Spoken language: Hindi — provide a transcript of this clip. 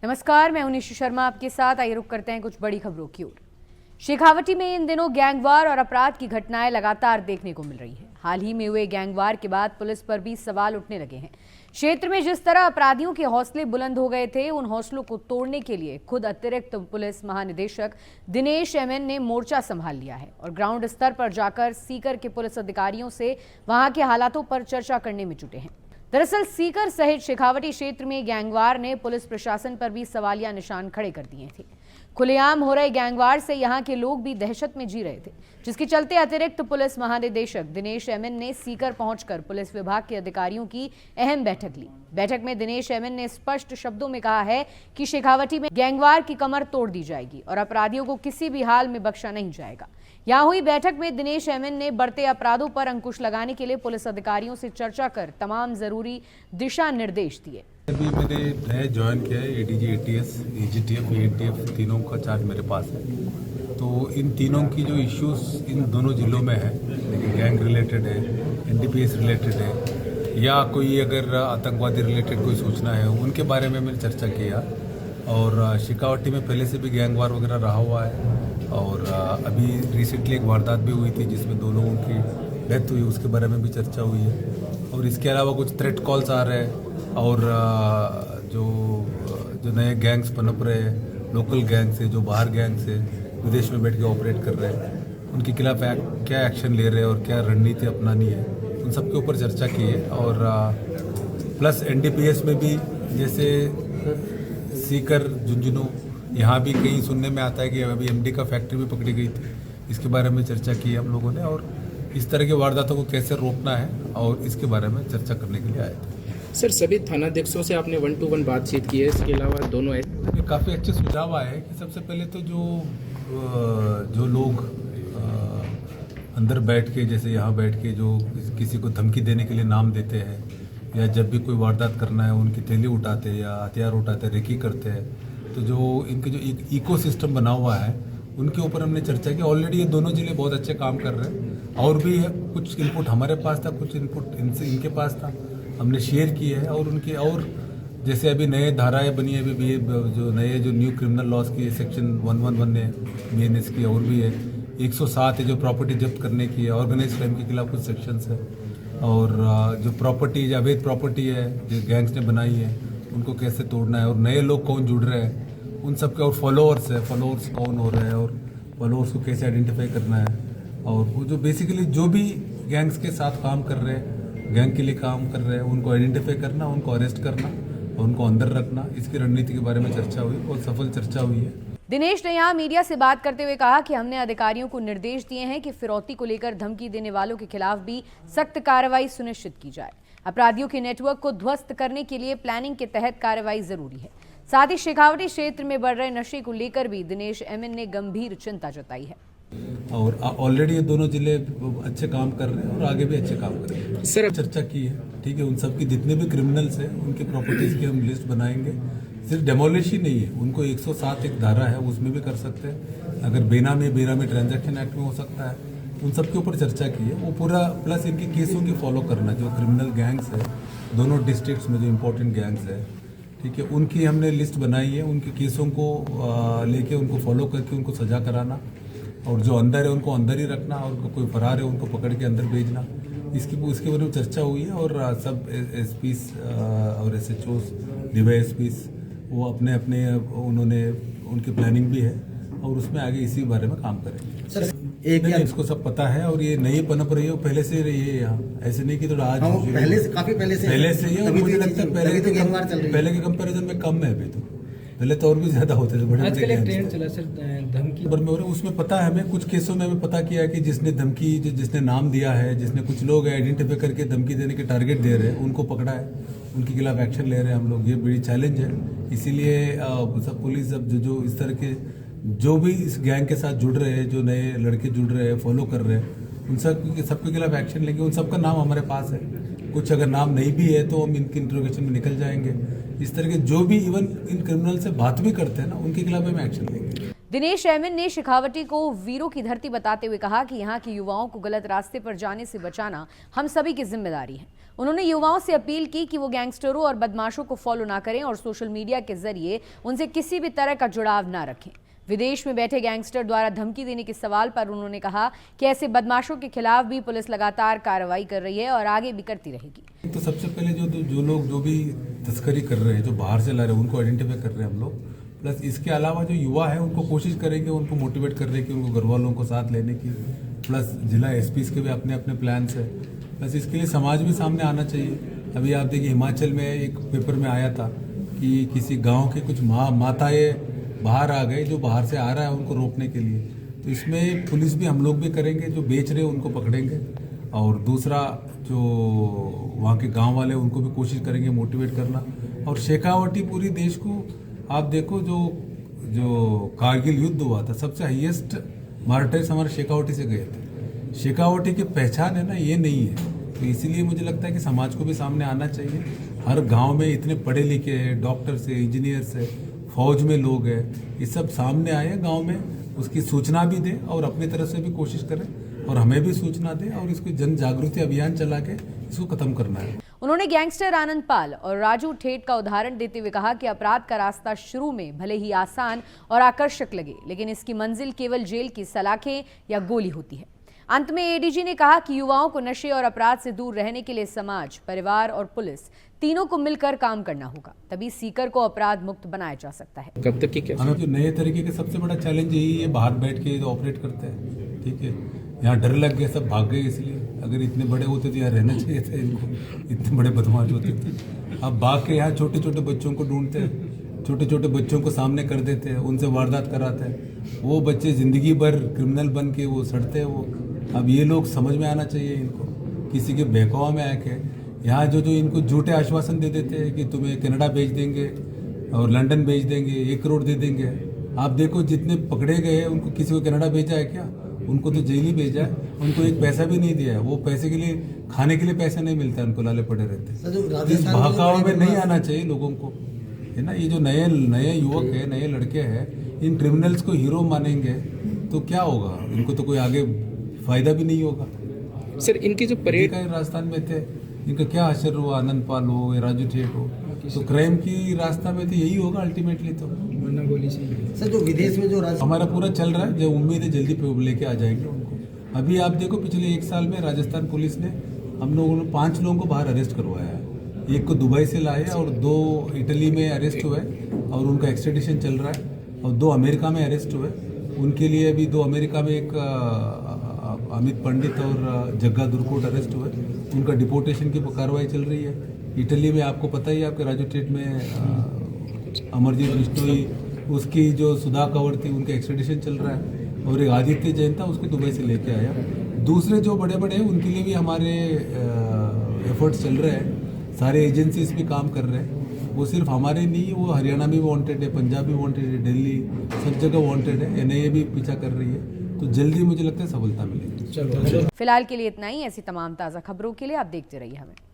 नमस्कार, मैं हूं निशु शर्मा आपके साथ। आइए रुक करते हैं कुछ बड़ी खबरों की ओर। शेखावटी में इन दिनों गैंगवार और अपराध की घटनाएं लगातार देखने को मिल रही है। हाल ही में हुए गैंगवार के बाद पुलिस पर भी सवाल उठने लगे हैं। क्षेत्र में जिस तरह अपराधियों के हौसले बुलंद हो गए थे, उन हौसलों को तोड़ने के लिए खुद अतिरिक्त पुलिस महानिदेशक दिनेश एमएन ने मोर्चा संभाल लिया है और ग्राउंड स्तर पर जाकर सीकर के पुलिस अधिकारियों से वहां के हालातों पर चर्चा करने में जुटे हैं। दरअसल सीकर सहित शेखावटी क्षेत्र में गैंगवार ने पुलिस प्रशासन पर भी सवालिया निशान खड़े कर दिए थे। खुलेआम हो रहे गैंगवार से यहां के लोग भी दहशत में जी रहे थे, जिसके चलते अतिरिक्त पुलिस महानिदेशक दिनेश एमएन ने सीकर पहुंचकर पुलिस विभाग के अधिकारियों की अहम बैठक ली। बैठक में दिनेश एमएन ने स्पष्ट शब्दों में कहा है कि शेखावटी में गैंगवार की कमर तोड़ दी जाएगी और अपराधियों को किसी भी हाल में बख्शा नहीं जाएगा। यहां हुई बैठक में दिनेश एमएन ने बढ़ते अपराधों पर अंकुश लगाने के लिए पुलिस अधिकारियों से चर्चा कर तमाम जरूरी दिशा निर्देश दिए। अभी मैंने नया ज्वाइन किया है। एडीजी, एटीएस, एजीटीएफ, एटीएफ तीनों का चार्ज मेरे पास है। तो इन तीनों की जो इश्यूज इन दोनों जिलों में है, देखिए गैंग रिलेटेड है, एनडीपीएस रिलेटेड है, या कोई अगर आतंकवादी रिलेटेड कोई सूचना है, उनके बारे में मैंने चर्चा किया। और शेखावटी में पहले से भी गैंगवार वगैरह रहा हुआ है और अभी रिसेंटली एक वारदात भी हुई थी जिसमें 2 लोगों की डेथ हुई, उसके बारे में भी चर्चा हुई है। और इसके अलावा कुछ थ्रेट कॉल्स आ रहे हैं और जो नए गैंग्स पनप रहे हैं, लोकल गैंग्स है, जो बाहर गैंग्स है, विदेश में बैठ के ऑपरेट कर रहे हैं, उनके खिलाफ क्या एक्शन ले रहे हैं और क्या रणनीति अपनानी है, उन सब के ऊपर चर्चा की है। और प्लस एनडीपीएस में भी जैसे सीकर, झुंझुनू, यहाँ भी कहीं सुनने में आता है कि अभी एमडी का फैक्ट्री भी पकड़ी गई थी, इसके बारे में चर्चा की है हम लोगों ने। और इस तरह के वारदातों को कैसे रोकना है और इसके बारे में चर्चा करने के लिए आए थे। सर, सभी थानाध्यक्षों से आपने 1-to-1 बातचीत की है, इसके अलावा दोनों काफ़ी अच्छे सुझाव आए हैं कि सबसे पहले तो जो लोग अंदर बैठ के, जैसे यहाँ बैठ के जो किसी को धमकी देने के लिए नाम देते हैं या जब भी कोई वारदात करना है उनकी थैली उठाते हैं या हथियार उठाते हैं, रेकी करते हैं, तो जो इनके जो इकोसिस्टम बना हुआ है उनके ऊपर हमने चर्चा की। ऑलरेडी ये दोनों जिले बहुत अच्छे काम कर रहे हैं और भी है, कुछ इनपुट हमारे पास था, कुछ इनपुट इनके पास था, हमने शेयर किए है। और उनके और जैसे अभी नए धाराएं बनी है, अभी जो न्यू क्रिमिनल लॉज की सेक्शन 111 है बीएनएस की, और भी है 107 है जो प्रॉपर्टी जब्त करने की है, ऑर्गेनाइज क्राइम के खिलाफ कुछ सेक्शंस है। और जो प्रॉपर्टी, जो अवैध प्रॉपर्टी है जो गैंग्स ने बनाई है, उनको कैसे तोड़ना है और नए लोग कौन जुड़ रहे हैं उन सब के, और फॉलोअर्स है, फॉलोअर्स कौन हो रहे हैं और फॉलोअर्स को कैसे आइडेंटिफाई करना है। और वो जो बेसिकली जो भी गैंग्स के साथ काम कर रहे हैं, गैंग के लिए काम कर रहे हैं, उनको आइडेंटिफाई करना, उनको अरेस्ट करना और उनको अंदर रखना, इसकी रणनीति के बारे में चर्चा हुई, बहुत सफल चर्चा हुई है। दिनेश ने यहां मीडिया से बात करते हुए कहा कि हमने अधिकारियों को निर्देश दिए हैं कि फिरौती को लेकर धमकी देने वालों के खिलाफ भी सख्त कार्रवाई सुनिश्चित की जाए। अपराधियों के नेटवर्क को ध्वस्त करने के लिए प्लानिंग के तहत कार्रवाई जरूरी है। साथ ही शेखावटी क्षेत्र में बढ़ रहे नशे को लेकर भी दिनेश एमएन ने गंभीर चिंता जताई है। और ऑलरेडी ये दोनों जिले अच्छे काम कर रहे हैं और आगे भी अच्छे काम करेंगे। सर, चर्चा की है, ठीक है, उन सब की जितने भी क्रिमिनल्स हैं उनकी प्रॉपर्टीज की हम लिस्ट बनाएंगे। सिर्फ डेमोलिश ही नहीं है, उनको 107 एक धारा है उसमें भी कर सकते हैं, अगर बेनामी ट्रांजैक्शन एक्ट में हो सकता है, उन सब के ऊपर चर्चा की है। वो पूरा प्लस इनके केसों की फॉलो करना, जो क्रिमिनल गैंग्स है दोनों डिस्ट्रिक्ट्स में, जो इम्पोर्टेंट गैंग्स है, ठीक है, उनकी हमने लिस्ट बनाई है। उनके केसों को लेके उनको फॉलो करके उनको सजा कराना, और जो अंदर है उनको अंदर ही रखना, और कोई फरार है उनको पकड़ के अंदर भेजना, इसके बारे में चर्चा हुई है। और सब एसपीस और एसएचओस, डीवाईएसपीस, वो अपने उन्होंने उनकी प्लानिंग भी है और उसमें आगे इसी बारे में काम करेंगे। सर, इसको सब पता है और ये नई पनप रही है, पहले से रही है यहाँ, ऐसे नहीं कि थोड़ा आज काफी पहले से ही है। मुझे लगता है पहले के कंपैरिजन में कम है अभी तो, पहले तो और भी ज्यादा होते थे। बड़े आजकल एक ट्रेंड चला सर, धमकी में हो रहे, उसमें पता है हमें, कुछ केसों में हमें पता किया है कि जिसने धमकी, जिसने नाम दिया है, जिसने कुछ लोग आइडेंटिफाई करके धमकी देने के टारगेट दे रहे हैं, उनको पकड़ा है, उनके खिलाफ एक्शन ले रहे हैं हम लोग। ये बड़ी चैलेंज है, इसीलिए सब पुलिस अब जो इस तरह के जो भी इस गैंग के साथ जुड़ रहे हैं, जो नए लड़के जुड़ रहे हैं, फॉलो कर रहे हैं, उन सबके खिलाफ एक्शन लेंगे। उन सबका नाम हमारे पास है, कुछ अगर नाम नहीं भी है तो हम इनके इंट्रोगेशन में निकल जाएंगे। इस तरह के जो भी इवन इन क्रिमिनल से बात भी करते हैं ना, उनके खिलाफ हम एक्शन लेंगे। दिनेश एमएन ने शेखावटी को वीरों की धरती बताते हुए कहा कि यहाँ के युवाओं को गलत रास्ते पर जाने से बचाना हम सभी की जिम्मेदारी है। उन्होंने युवाओं से अपील की कि वो गैंगस्टरों और बदमाशों को फॉलो ना करें और सोशल मीडिया के जरिए उनसे किसी भी तरह का जुड़ाव ना रखें। विदेश में बैठे गैंगस्टर द्वारा धमकी देने के सवाल पर उन्होंने कहा कि ऐसे बदमाशों के खिलाफ भी पुलिस लगातार कार्रवाई कर रही है और आगे भी करती रहेगी। तो सबसे पहले जो लोग जो भी तस्करी कर रहे हैं, जो बाहर से ला रहे हैं, उनको आइडेंटिफाई कर रहे हैं हम लोग। प्लस इसके अलावा जो युवा है उनको कोशिश करेंगे, उनको मोटिवेट करने की, उनको घर वालों को साथ लेने की। प्लस जिला एसपीज के भी अपने अपने प्लान्स है। प्लस इसके लिए समाज भी सामने आना चाहिए। अभी आप देखिए हिमाचल में एक पेपर में आया था कि किसी गाँव के कुछ माताएँ बाहर आ गए, जो बाहर से आ रहा है उनको रोकने के लिए। तो इसमें पुलिस भी हम लोग भी करेंगे, जो बेच रहे हैं उनको पकड़ेंगे, और दूसरा जो वहाँ के गांव वाले उनको भी कोशिश करेंगे मोटिवेट करना। और शेखावटी पूरी देश को आप देखो, जो कारगिल युद्ध हुआ था, सबसे हाईएस्ट मार्टर्स हमारे शेखावटी से गए थे। शेखावटी की पहचान है ना, ये नहीं है। तो इसीलिए मुझे लगता है कि समाज को भी सामने आना चाहिए। हर गाँव में इतने पढ़े लिखे हैं, डॉक्टर्स है, इंजीनियर्स है, फौज में लोग हैं, ये सब सामने आए गांव में, उसकी सूचना भी दें और अपनी तरफ से भी कोशिश करें और हमें भी सूचना दें और इसको जन जागृति अभियान चला के इसको खत्म करना है। उन्होंने गैंगस्टर आनंद पाल और राजू ठेठ का उदाहरण देते हुए कहा कि अपराध का रास्ता शुरू में भले ही आसान और आकर्षक लगे, लेकिन इसकी मंजिल केवल जेल की सलाखें या गोली होती है। अंत में एडीजी ने कहा कि युवाओं को नशे और अपराध से दूर रहने के लिए समाज, परिवार और पुलिस तीनों को मिलकर काम करना होगा, तभी सीकर को अपराध मुक्त बनाया जा सकता है। कब तक की क्या हमें जो नए तरीके के सबसे बड़ा चैलेंज यही है, बाहर बैठ के ऑपरेट करते हैं। ठीक है, यहाँ डर लग गया, सब भाग गए। इसलिए अगर इतने बड़े होते तो यहाँ रहना चाहिए था इनको, इतने बड़े बदमाश होते थे। अब भाग के यहाँ छोटे छोटे बच्चों को ढूंढते हैं, छोटे छोटे बच्चों को सामने कर देते हैं, उनसे वारदात कराते हैं। वो बच्चे जिंदगी भर क्रिमिनल बन के वो सड़ते हैं। वो अब ये लोग समझ में आना चाहिए इनको, किसी के बहकावा में आके यहाँ जो इनको झूठे आश्वासन दे देते हैं कि तुम्हें कनाडा भेज देंगे और लंदन भेज देंगे, 1 करोड़ दे देंगे। आप देखो जितने पकड़े गए हैं उनको किसी को कनाडा भेजा है क्या? उनको तो जेल ही भेजा है, उनको एक पैसा भी नहीं दिया है। वो पैसे के लिए, खाने के लिए पैसा नहीं मिलता, उनको लाले पड़े रहते। इस बहकावा में नहीं आना चाहिए लोगों को, है ना। ये जो नए युवक है, नए लड़के हैं, इन क्रिमिनल्स को हीरो मानेंगे तो क्या होगा? इनको तो कोई आगे फायदा भी नहीं होगा। सर इनकी जो परेड राजस्थान में थे, इनका क्या असर हुआ? आनंद पाल हो या राजू ठेठ हो, तो क्राइम की रास्ता में तो यही होगा अल्टीमेटली। तो गोली से सर जो विदेश में जो हमारा पूरा चल रहा है, जो उम्मीद है जल्दी लेके आ जाएंगे उनको। अभी आप देखो पिछले 1 साल में राजस्थान पुलिस ने हम लोगों ने 5 लोगों को बाहर अरेस्ट करवाया है। 1 को दुबई से लाए और 2 इटली में अरेस्ट हुए और उनका एक्सट्रेडिशन चल रहा है, और 2 अमेरिका में अरेस्ट हुए। उनके लिए अभी 2 अमेरिका में एक अमित पंडित और जग्गा दुर्कोट अरेस्ट हुए, उनका डिपोर्टेशन की कार्रवाई चल रही है। इटली में आपको पता ही है, आपके राजू ठेठ में अमरजीत बिश्नोई, उसकी जो सुधा कंवर थी, उनका एक्सट्रेडिशन चल रहा है। और एक आदित्य जैन था, उसके दुबई से लेके आया। दूसरे जो बड़े बड़े हैं उनके लिए भी हमारे एफर्ट्स चल रहे हैं, सारे एजेंसीज भी काम कर रहे हैं। वो सिर्फ हमारे नहीं, वो हरियाणा में भी वांटेड है, पंजाब भी वांटेड है, दिल्ली सब जगह वांटेड है। एनआईए भी पीछा कर रही है, तो जल्दी मुझे लगता है सफलता मिलेगी। फिलहाल के लिए इतना ही। ऐसी तमाम ताज़ा खबरों के लिए आप देखते रहिए हमें।